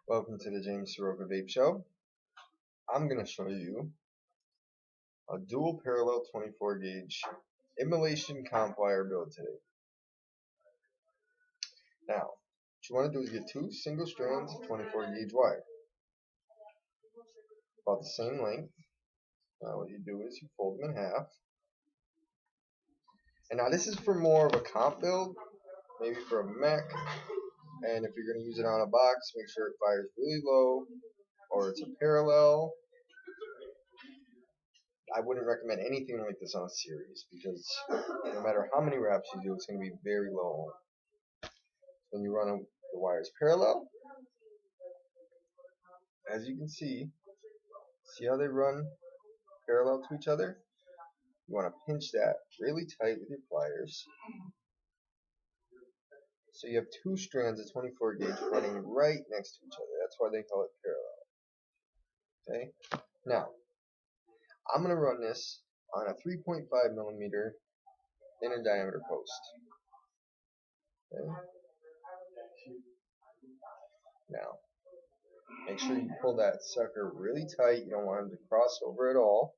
Welcome to the James Soroka Vape Show. I'm going to show you a dual parallel 24 gauge immolation comp wire build today. Now, what you want to do is get two single strands of 24 gauge wire, about the same length. Now what you do is you fold them in half. And now this is for more of a comp build, maybe for a mech. And if you're going to use it on a box, make sure it fires really low, or it's a parallel. I wouldn't recommend anything like this on a series because no matter how many wraps you do, it's going to be very low. When you run the wires parallel, as you can see how they run parallel to each other? You want to pinch that really tight with your pliers. So you have two strands of 24 gauge running right next to each other. That's why they call it parallel. Okay? Now, I'm going to run this on a 3.5 millimeter inner diameter post. Okay? Now, make sure you pull that sucker really tight. You don't want him to cross over at all.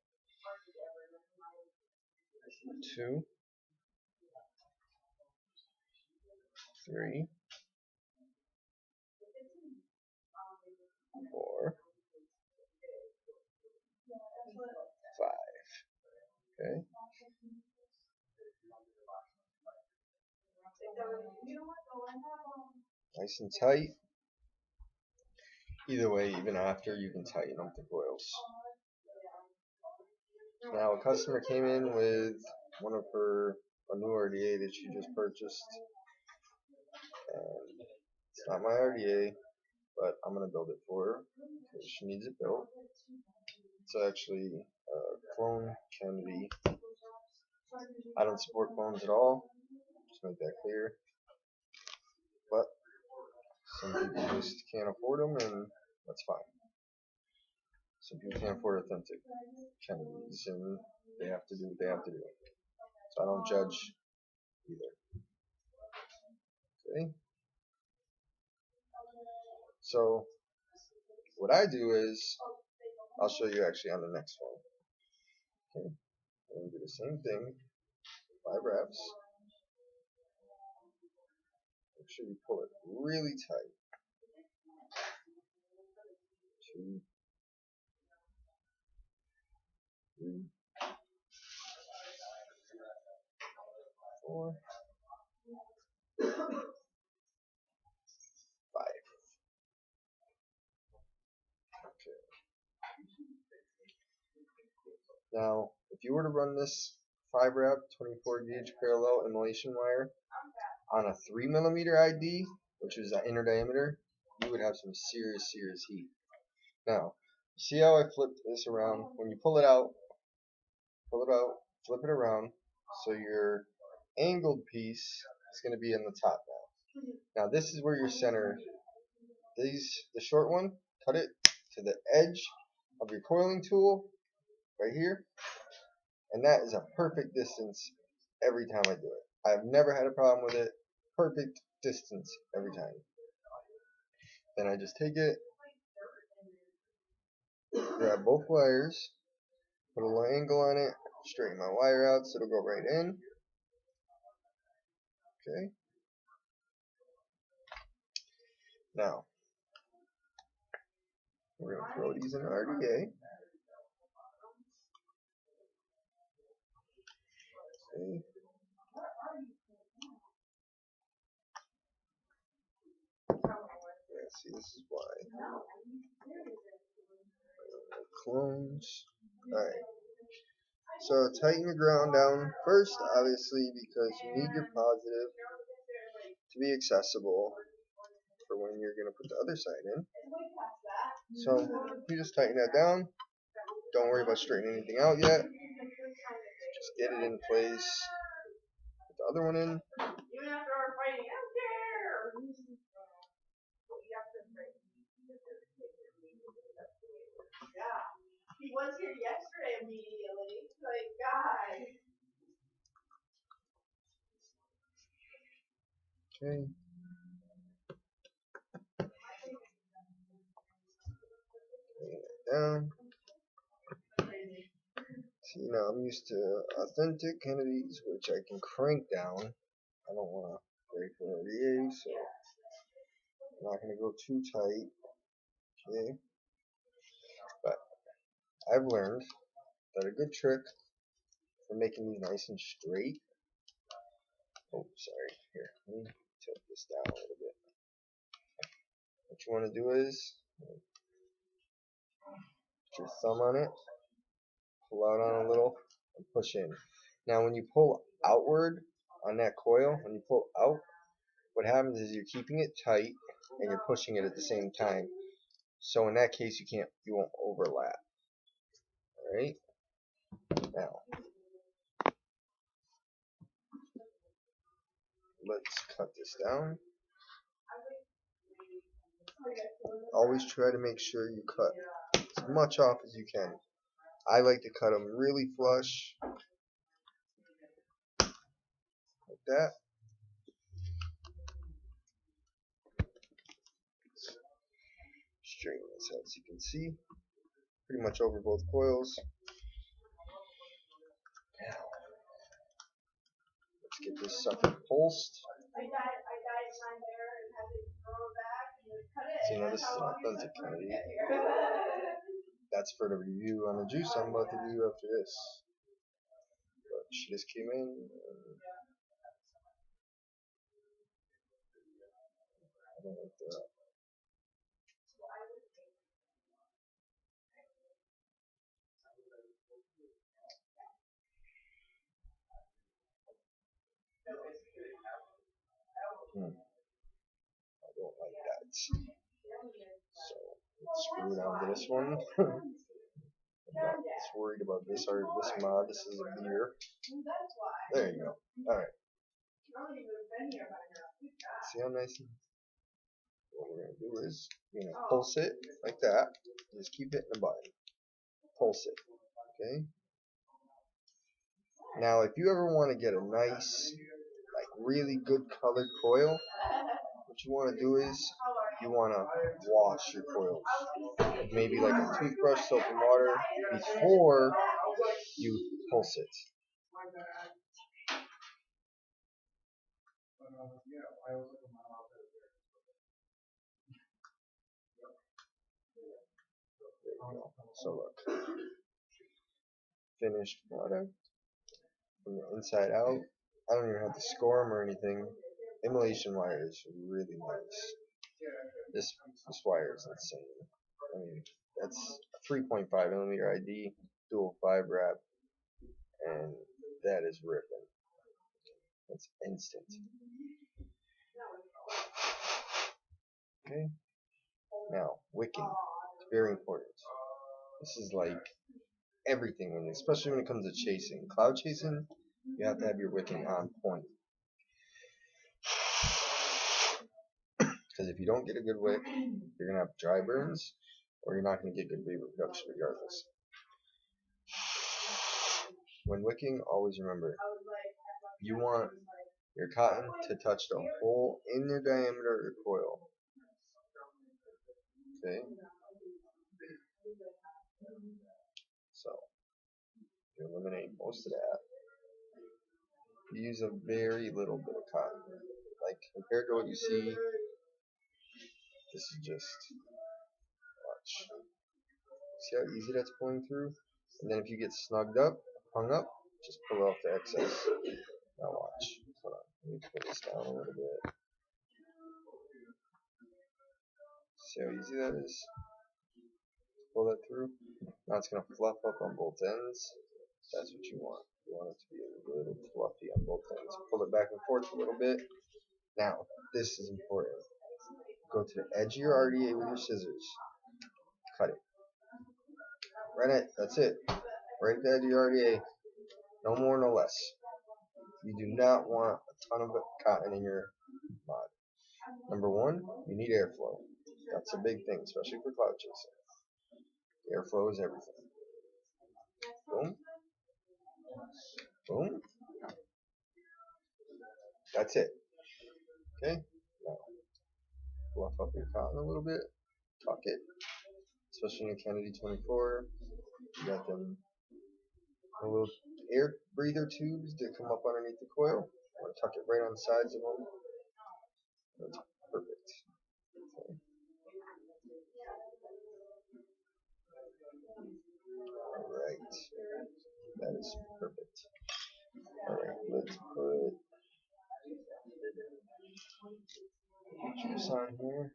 2, 3, 4, 5. Okay? Nice and tight. Either way, even after, you can tighten up the coils. Now, a customer came in with a new RDA that she just purchased. And it's not my RDA, but I'm going to build it for her because she needs it built. It's actually a clone Kennedy. I don't support clones at all, just make that clear. But some people just can't afford them, and that's fine. Some people can't afford authentic Kennedys, and they have to do what they have to do. So I don't judge either. Okay? So what I do is, I'll show you actually on the next one. Okay? And do the same thing, 5 wraps. Make sure you pull it really tight. 2, 3, 4, 5. Okay. Now, if you were to run this 5 wrap 24 gauge parallel immolation wire on a 3 millimeter ID, which is the inner diameter, you would have some serious heat. Now, see how I flipped this around? When you pull it out, flip it around, so your angled piece is going to be in the top now. Now this is where your center, the short one, cut it to the edge of your coiling tool, right here, and that is a perfect distance every time I do it. I've never had a problem with it. Perfect distance every time. Then I just take it, grab both wires, put a little angle on it, straighten my wire out so it'll go right in. Okay. Now, we're going to throw these in RDA. Okay. Yeah, see, this is why. Clones. Alright. So tighten your ground down first, obviously, because you need your positive to be accessible for when you're going to put the other side in. So you just tighten that down. Don't worry about straightening anything out yet. Just get it in place. Put the other one in. He was here yesterday immediately. Like, God. Okay. down. See, now I'm used to authentic Kennedys, which I can crank down. I don't want to break the RDA, so I'm not going to go too tight. Okay, but I've learned that a good trick for making these nice and straight. Oh, sorry. Here, let me tilt this down a little bit. What you want to do is put your thumb on it, pull out on a little, and push in. Now, when you pull outward on that coil, when you pull out, what happens is you're keeping it tight and you're pushing it at the same time. So in that case, you won't overlap. All right. Now, let's cut this down. Always try to make sure you cut as much off as you can. I like to cut them really flush, like that. Straighten this out so you can see. Pretty much over both coils. Now, let's get this sucker pulsed. So, this is an authentic Kennedy. That's for the review on the juice I'm about to do after this. But she just came in. I don't like that. I don't like that. So let's screw down to this one. I'm not as worried about this mod. This is a beer. There you go. Alright. See how nice? What we're going to do is pulse it like that. Just keep hitting the button. Pulse it. Okay? Now, if you ever want to get a nice, like really good colored coil, what you want to do is you want to wash your coils. Maybe like a toothbrush, soap and water before you pulse it. There you go. So look, finished product from the inside out. I don't even have to score them or anything. Immolation wire is really nice. This wire is insane. I mean, that's a 3.5 millimeter ID, dual 5 wrap, and that is ripping. That's instant. Okay. Now, wicking. It's very important. This is like everything, especially when it comes to chasing. Cloud chasing, you have to have your wicking on point. Because if you don't get a good wick, you're going to have dry burns, or you're not going to get good vapor production regardless. When wicking, always remember, you want your cotton to touch the hole in the diameter of the coil. Okay? So, you eliminate most of that. You use a very little bit of cotton. Like, compared to what you see, this is just, watch. See how easy that's pulling through? And then if you get snugged up, hung up, just pull off the excess. Now watch. Hold on. Let me pull this down a little bit. See how easy that is? Pull that through. Now it's going to fluff up on both ends. That's what you want. You want it to be a little fluffy on both ends. Pull it back and forth a little bit. Now, this is important. Go to the edge of your RDA with your scissors. Cut it. Right at, that's it. Right at the edge of your RDA. No more, no less. You do not want a ton of cotton in your mod. Number one, you need airflow. That's a big thing, especially for cloud chasing. Airflow is everything. Boom. Boom. That's it. Okay? Now, fluff up your cotton a little bit. Tuck it. especially in Kennedy 24. You got them little air breather tubes that come up underneath the coil. I want to tuck it right on the sides of them. That's perfect. Okay. Alright, that is perfect. Alright, let's put juice on here.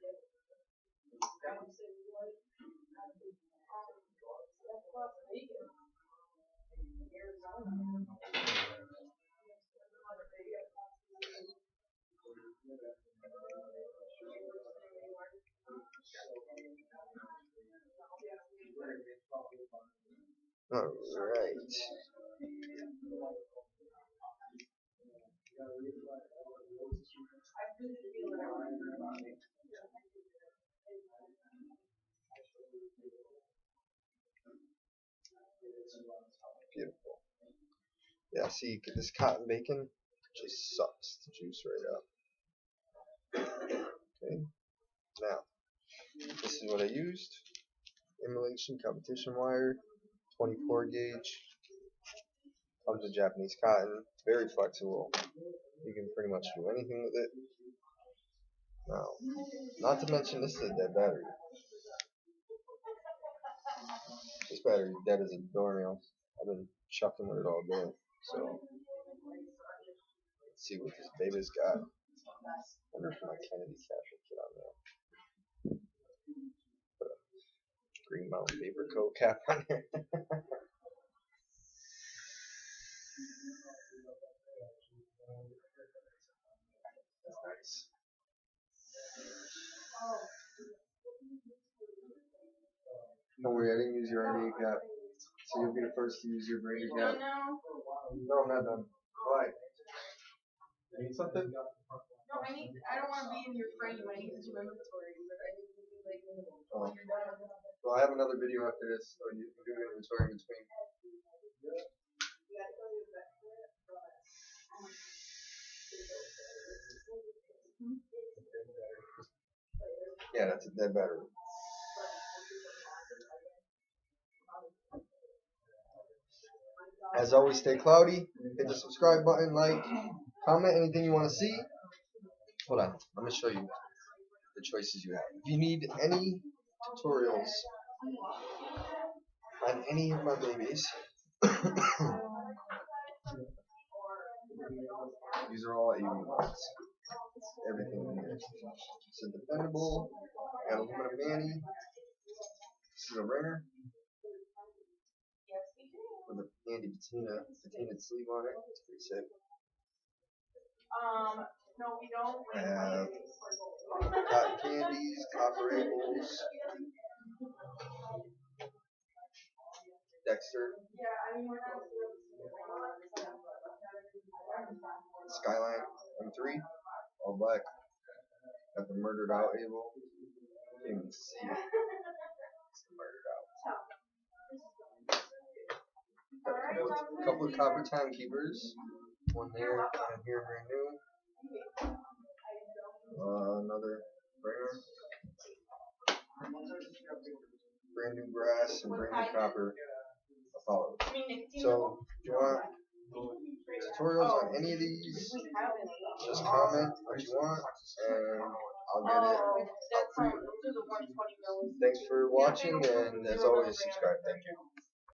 Alright. Beautiful. Yeah, see, this cotton bacon just sucks the juice right up. Okay, now, this is what I used. Immolation competition wire, 24 gauge. Comes with Japanese cotton. It's very flexible. You can pretty much do anything with it. Now, not to mention this is a dead battery. This battery is dead as a doornail. I've been chucking with it all day. So, let's see what this baby's got. Wonder if my Kennedy cap will get on there. Put a Green Mountain Vapor Coat cap on there. That's nice. Don't worry, I didn't use your RDA cap. So you'll be the first to use your brain cap. No, I'm not done. Why? You need something? No, I don't want to be in your frame. I need to do inventory. But I need to be like, oh. Well, I have another video after this, so you can do inventory in between. Yeah, that's a dead battery. As always, stay cloudy. Hit the subscribe button, like, comment anything you want to see. Hold on, let me show you the choices you have. If you need any tutorials on any of my babies, these are all AV ones. Everything in here. It's a dependable, aluminum manny. This is a ringer with a handy patina sleeve on it. It's pretty sick. no, we don't. I have cotton candies, copper apples, Dexter, Skyline M3, all black. Got the murdered out able. You can't even see it. It's the murdered out. Got a couple of copper timekeepers. One there, and here brand new. Another ringer. Brand new brass and brand new copper. Apollo. So if you want tutorials on any of these, just comment what you want and I'll get it up for you. Thanks for watching, and as always, subscribe. Thank you.